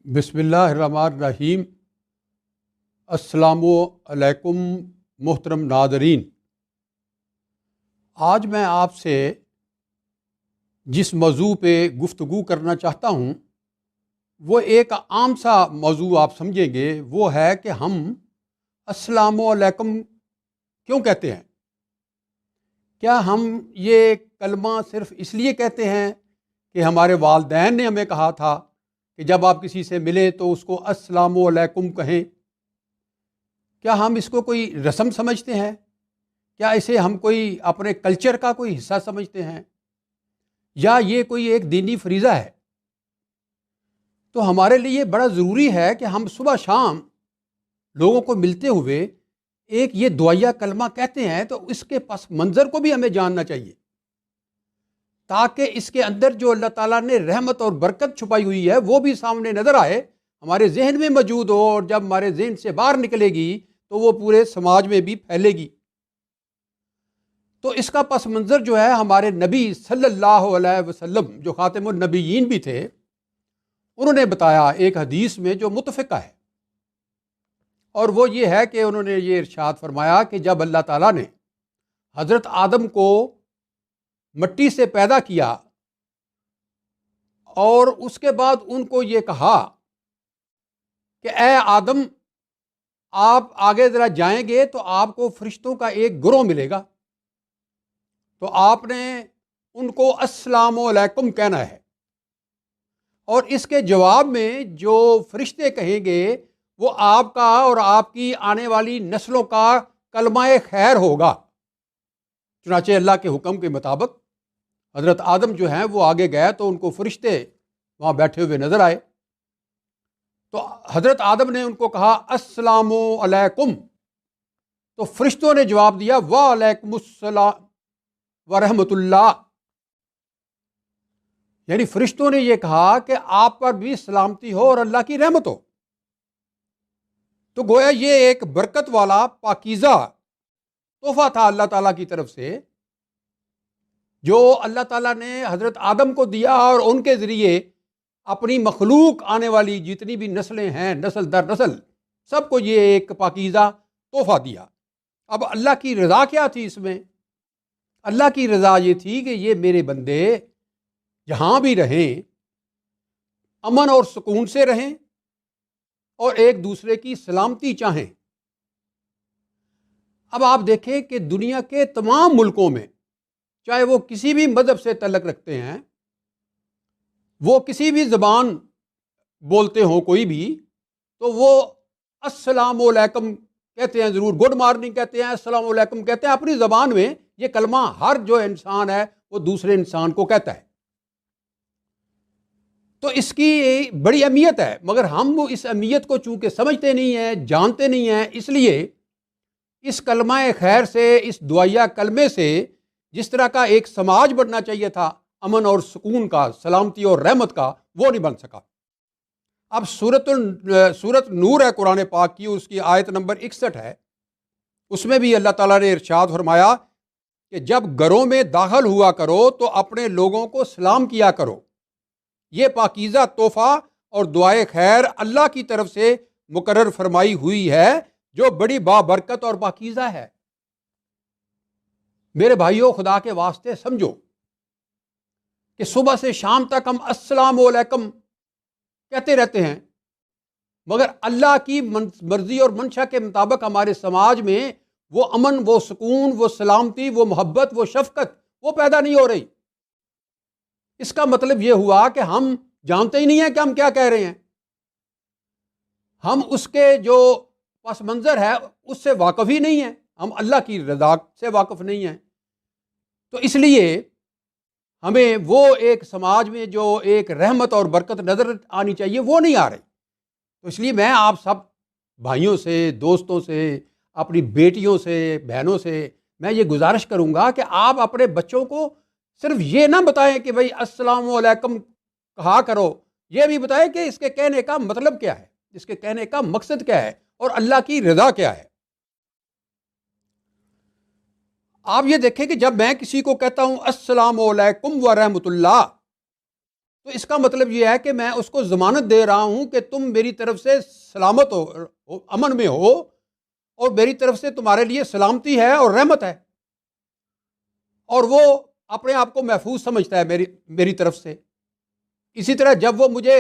بسم اللہ الرحمن الرحیم۔ السلام علیکم محترم ناظرین، آج میں آپ سے جس موضوع پہ گفتگو کرنا چاہتا ہوں وہ ایک عام سا موضوع آپ سمجھیں گے، وہ ہے کہ ہم السلام علیکم کیوں کہتے ہیں؟ کیا ہم یہ کلمہ صرف اس لیے کہتے ہیں کہ ہمارے والدین نے ہمیں کہا تھا کہ جب آپ کسی سے ملے تو اس کو السلام علیکم کہیں؟ کیا ہم اس کو کوئی رسم سمجھتے ہیں؟ کیا اسے ہم کوئی اپنے کلچر کا کوئی حصہ سمجھتے ہیں، یا یہ کوئی ایک دینی فریضہ ہے؟ تو ہمارے لیے بڑا ضروری ہے کہ ہم صبح شام لوگوں کو ملتے ہوئے ایک یہ دعائیہ کلمہ کہتے ہیں تو اس کے پس منظر کو بھی ہمیں جاننا چاہیے، تاکہ اس کے اندر جو اللہ تعالیٰ نے رحمت اور برکت چھپائی ہوئی ہے وہ بھی سامنے نظر آئے، ہمارے ذہن میں موجود ہو، اور جب ہمارے ذہن سے باہر نکلے گی تو وہ پورے سماج میں بھی پھیلے گی۔ تو اس کا پس منظر جو ہے، ہمارے نبی صلی اللہ علیہ وسلم جو خاتم النبیین بھی تھے، انہوں نے بتایا ایک حدیث میں جو متفقہ ہے، اور وہ یہ ہے کہ انہوں نے یہ ارشاد فرمایا کہ جب اللہ تعالیٰ نے حضرت آدم کو مٹی سے پیدا کیا اور اس کے بعد ان کو یہ کہا کہ اے آدم، آپ آگے ذرا جائیں گے تو آپ کو فرشتوں کا ایک گروہ ملے گا، تو آپ نے ان کو السلام علیکم کہنا ہے، اور اس کے جواب میں جو فرشتے کہیں گے وہ آپ کا اور آپ کی آنے والی نسلوں کا کلمہ خیر ہوگا۔ چنانچہ اللہ کے حکم کے مطابق حضرت آدم جو ہیں وہ آگے گئے تو ان کو فرشتے وہاں بیٹھے ہوئے نظر آئے، تو حضرت آدم نے ان کو کہا السلام علیکم، تو فرشتوں نے جواب دیا وعلیکم السلام ورحمۃ اللہ، یعنی فرشتوں نے یہ کہا کہ آپ پر بھی سلامتی ہو اور اللہ کی رحمت ہو۔ تو گویا یہ ایک برکت والا پاکیزہ تحفہ تھا اللہ تعالیٰ کی طرف سے، جو اللہ تعالیٰ نے حضرت آدم کو دیا، اور ان کے ذریعے اپنی مخلوق آنے والی جتنی بھی نسلیں ہیں، نسل در نسل، سب کو یہ ایک پاکیزہ تحفہ دیا۔ اب اللہ کی رضا کیا تھی اس میں؟ اللہ کی رضا یہ تھی کہ یہ میرے بندے جہاں بھی رہیں امن اور سکون سے رہیں اور ایک دوسرے کی سلامتی چاہیں۔ اب آپ دیکھیں کہ دنیا کے تمام ملکوں میں، چاہے وہ کسی بھی مذہب سے تعلق رکھتے ہیں، وہ کسی بھی زبان بولتے ہوں کوئی بھی، تو وہ السلام علیکم کہتے ہیں، ضرور گڈ مارننگ کہتے ہیں، السلام علیکم کہتے ہیں اپنی زبان میں۔ یہ کلمہ ہر جو انسان ہے وہ دوسرے انسان کو کہتا ہے، تو اس کی بڑی اہمیت ہے، مگر ہم اس اہمیت کو چونکہ سمجھتے نہیں ہیں، جانتے نہیں ہیں، اس لیے اس کلمہ خیر سے، اس دعائیہ کلمے سے جس طرح کا ایک سماج بننا چاہیے تھا، امن اور سکون کا، سلامتی اور رحمت کا، وہ نہیں بن سکا۔ اب سورت نور ہے قرآن پاک کی، اس کی آیت نمبر 61 ہے، اس میں بھی اللہ تعالیٰ نے ارشاد فرمایا کہ جب گھروں میں داخل ہوا کرو تو اپنے لوگوں کو سلام کیا کرو، یہ پاکیزہ تحفہ اور دعائے خیر اللہ کی طرف سے مقرر فرمائی ہوئی ہے، جو بڑی بابرکت اور پاکیزہ ہے۔ میرے بھائیوں، خدا کے واسطے سمجھو کہ صبح سے شام تک ہم السلام علیکم کہتے رہتے ہیں، مگر اللہ کی مرضی اور منشا کے مطابق ہمارے سماج میں وہ امن، وہ سکون، وہ سلامتی، وہ محبت، وہ شفقت وہ پیدا نہیں ہو رہی۔ اس کا مطلب یہ ہوا کہ ہم جانتے ہی نہیں ہیں کہ ہم کیا کہہ رہے ہیں، ہم اس کے جو پس منظر ہے اس سے واقف ہی نہیں ہیں، ہم اللہ کی رضا سے واقف نہیں ہیں۔ تو اس لیے ہمیں وہ ایک سماج میں جو ایک رحمت اور برکت نظر آنی چاہیے وہ نہیں آ رہی۔ تو اس لیے میں آپ سب بھائیوں سے، دوستوں سے، اپنی بیٹیوں سے، بہنوں سے میں یہ گزارش کروں گا کہ آپ اپنے بچوں کو صرف یہ نہ بتائیں کہ بھئی السلام علیکم کہا کرو، یہ بھی بتائیں کہ اس کے کہنے کا مطلب کیا ہے، اس کے کہنے کا مقصد کیا ہے، اور اللہ کی رضا کیا ہے۔ آپ یہ دیکھیں کہ جب میں کسی کو کہتا ہوں السلام علیکم ورحمۃ اللہ، تو اس کا مطلب یہ ہے کہ میں اس کو ضمانت دے رہا ہوں کہ تم میری طرف سے سلامت ہو، امن میں ہو، اور میری طرف سے تمہارے لیے سلامتی ہے اور رحمت ہے، اور وہ اپنے آپ کو محفوظ سمجھتا ہے میری طرف سے۔ اسی طرح جب وہ مجھے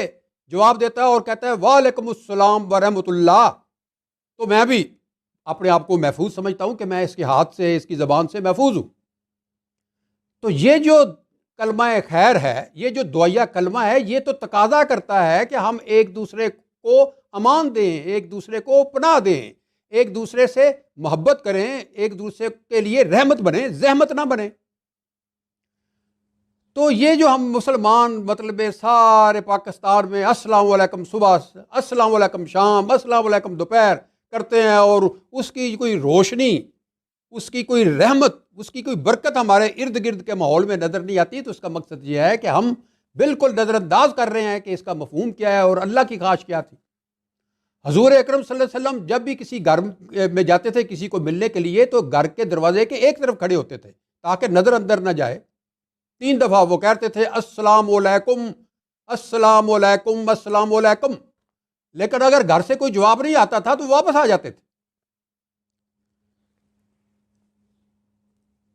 جواب دیتا ہے اور کہتا ہے وعلیکم السلام ورحمۃ اللہ، تو میں بھی اپنے آپ کو محفوظ سمجھتا ہوں کہ میں اس کے ہاتھ سے، اس کی زبان سے محفوظ ہوں۔ تو یہ جو کلمہ خیر ہے، یہ جو دعائیہ کلمہ ہے، یہ تو تقاضا کرتا ہے کہ ہم ایک دوسرے کو امان دیں، ایک دوسرے کو پناہ دیں، ایک دوسرے سے محبت کریں، ایک دوسرے کے لیے رحمت بنیں، زحمت نہ بنیں۔ تو یہ جو ہم مسلمان مطلب سارے پاکستان میں السلام علیکم صبح، السلام علیکم شام، السلام علیکم دوپہر کرتے ہیں، اور اس کی کوئی روشنی، اس کی کوئی رحمت، اس کی کوئی برکت ہمارے ارد گرد کے ماحول میں نظر نہیں آتی، تو اس کا مقصد یہ ہے کہ ہم بالکل نظر انداز کر رہے ہیں کہ اس کا مفہوم کیا ہے اور اللہ کی خواہش کیا تھی۔ حضور اکرم صلی اللہ علیہ وسلم جب بھی کسی گھر میں جاتے تھے کسی کو ملنے کے لیے، تو گھر کے دروازے کے ایک طرف کھڑے ہوتے تھے تاکہ نظر اندر نہ جائے۔ 3 دفعہ وہ کہتے تھے السلام علیکم، السلام علیکم، السلام علیکم، لیکن اگر گھر سے کوئی جواب نہیں آتا تھا تو واپس آ جاتے تھے۔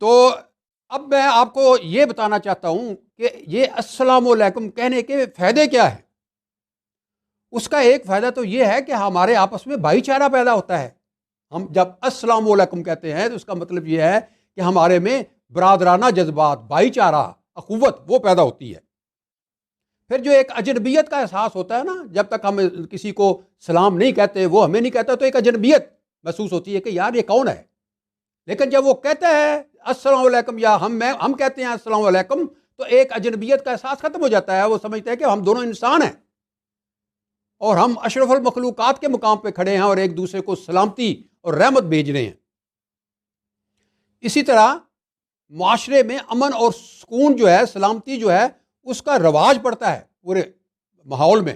تو اب میں آپ کو یہ بتانا چاہتا ہوں کہ یہ السلام علیکم کہنے کے فائدے کیا ہیں۔ اس کا ایک فائدہ تو یہ ہے کہ ہمارے آپس میں بھائی چارہ پیدا ہوتا ہے۔ ہم جب السلام علیکم کہتے ہیں تو اس کا مطلب یہ ہے کہ ہمارے میں برادرانہ جذبات، بھائی چارہ، اخوت وہ پیدا ہوتی ہے۔ پھر جو ایک اجنبیت کا احساس ہوتا ہے نا، جب تک ہم کسی کو سلام نہیں کہتے، وہ ہمیں نہیں کہتا، تو ایک اجنبیت محسوس ہوتی ہے کہ یار یہ کون ہے۔ لیکن جب وہ کہتا ہے السلام علیکم، یا ہم کہتے ہیں السلام علیکم، تو ایک اجنبیت کا احساس ختم ہو جاتا ہے۔ وہ سمجھتے ہیں کہ ہم دونوں انسان ہیں اور ہم اشرف المخلوقات کے مقام پہ کھڑے ہیں اور ایک دوسرے کو سلامتی اور رحمت بھیج رہے ہیں۔ اسی طرح معاشرے میں امن اور سکون جو ہے، سلامتی جو ہے، اس کا رواج پڑتا ہے پورے ماحول میں۔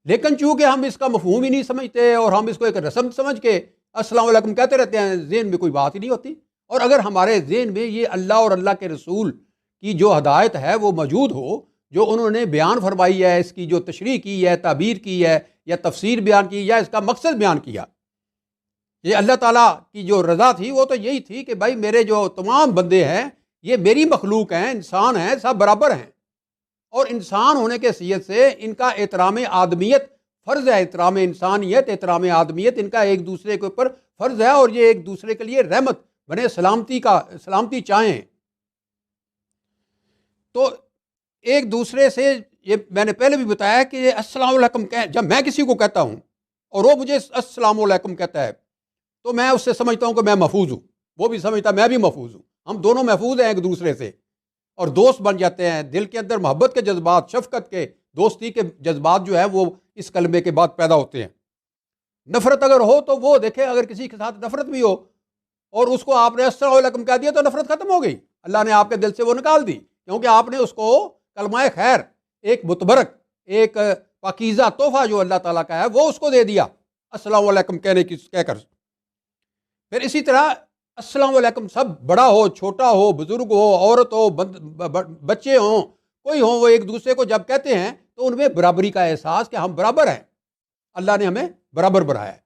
لیکن چونکہ ہم اس کا مفہوم ہی نہیں سمجھتے اور ہم اس کو ایک رسم سمجھ کے السلام علیکم کہتے رہتے ہیں، ذہن میں کوئی بات ہی نہیں ہوتی۔ اور اگر ہمارے ذہن میں یہ اللہ اور اللہ کے رسول کی جو ہدایت ہے وہ موجود ہو، جو انہوں نے بیان فرمائی ہے، اس کی جو تشریح کی ہے، تعبیر کی ہے، یا تفسیر بیان کی، یا اس کا مقصد بیان کیا، یہ اللہ تعالیٰ کی جو رضا تھی وہ تو یہی تھی کہ بھائی میرے جو تمام بندے ہیں یہ میری مخلوق ہیں، انسان ہیں، سب برابر ہیں، اور انسان ہونے کے حیثیت سے ان کا احترام آدمیت فرض ہے، احترام انسانیت، احترام آدمیت ان کا ایک دوسرے کے اوپر فرض ہے، اور یہ ایک دوسرے کے لیے رحمت بنے، سلامتی چاہیں۔ تو ایک دوسرے سے، یہ میں نے پہلے بھی بتایا کہ یہ السلام علیکم جب میں کسی کو کہتا ہوں اور وہ مجھے السلام علیکم کہتا ہے، تو میں اس سے سمجھتا ہوں کہ میں محفوظ ہوں، وہ بھی سمجھتا میں بھی محفوظ ہوں، ہم دونوں محفوظ ہیں ایک دوسرے سے، اور دوست بن جاتے ہیں۔ دل کے اندر محبت کے جذبات، شفقت کے، دوستی کے جذبات جو ہے وہ اس کلمے کے بعد پیدا ہوتے ہیں۔ نفرت اگر ہو تو وہ دیکھیں، اگر کسی کے ساتھ نفرت بھی ہو اور اس کو آپ نے السلام علیکم کہہ دیا تو نفرت ختم ہو گئی، اللہ نے آپ کے دل سے وہ نکال دی، کیونکہ آپ نے اس کو کلمہ خیر، ایک متبرک، ایک پاکیزہ تحفہ جو اللہ تعالیٰ کا ہے وہ اس کو دے دیا السلام علیکم کہہ کر۔ پھر اسی طرح السلام علیکم سب، بڑا ہو، چھوٹا ہو، بزرگ ہو، عورت ہو، بچے ہوں، کوئی ہوں، وہ ایک دوسرے کو جب کہتے ہیں تو ان میں برابری کا احساس کہ ہم برابر ہیں، اللہ نے ہمیں برابر بنایا ہے۔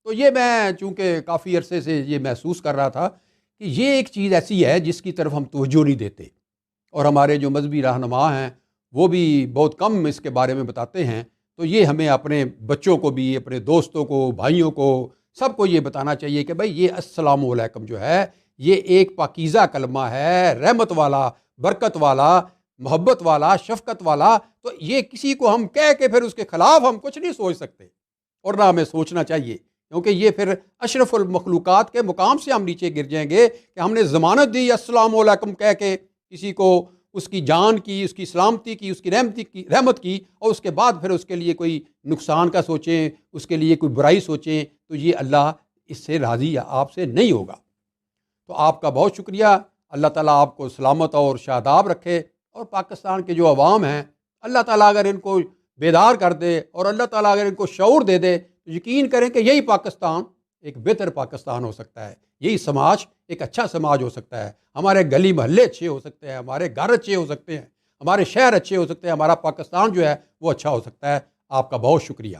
تو یہ میں چونکہ کافی عرصے سے یہ محسوس کر رہا تھا کہ یہ ایک چیز ایسی ہے جس کی طرف ہم توجہ نہیں دیتے، اور ہمارے جو مذہبی رہنما ہیں وہ بھی بہت کم اس کے بارے میں بتاتے ہیں۔ تو یہ ہمیں اپنے بچوں کو بھی، اپنے دوستوں کو، بھائیوں کو، سب کو یہ بتانا چاہیے کہ بھائی یہ السلام علیکم جو ہے یہ ایک پاکیزہ کلمہ ہے، رحمت والا، برکت والا، محبت والا، شفقت والا۔ تو یہ کسی کو ہم کہہ کے پھر اس کے خلاف ہم کچھ نہیں سوچ سکتے، اور نہ ہمیں سوچنا چاہیے، کیونکہ یہ پھر اشرف المخلوقات کے مقام سے ہم نیچے گر جائیں گے کہ ہم نے ضمانت دی السلام علیکم کہہ کے کسی کو، اس کی جان کی، اس کی سلامتی کی، اس کی رحمت کی، اور اس کے بعد پھر اس کے لیے کوئی نقصان کا سوچیں، اس کے لیے کوئی برائی سوچیں، تو یہ اللہ اس سے راضی یا آپ سے نہیں ہوگا۔ تو آپ کا بہت شکریہ، اللہ تعالیٰ آپ کو سلامت اور شاداب رکھے، اور پاکستان کے جو عوام ہیں اللہ تعالیٰ اگر ان کو بیدار کر دے اور اللہ تعالیٰ اگر ان کو شعور دے دے تو یقین کریں کہ یہی پاکستان ایک بہتر پاکستان ہو سکتا ہے، یہی سماج ایک اچھا سماج ہو سکتا ہے، ہمارے گلی محلے اچھے ہو سکتے ہیں، ہمارے گھر اچھے ہو سکتے ہیں، ہمارے شہر اچھے ہو سکتے ہیں، ہمارا پاکستان جو ہے وہ اچھا ہو سکتا ہے۔ آپ کا بہت شکریہ۔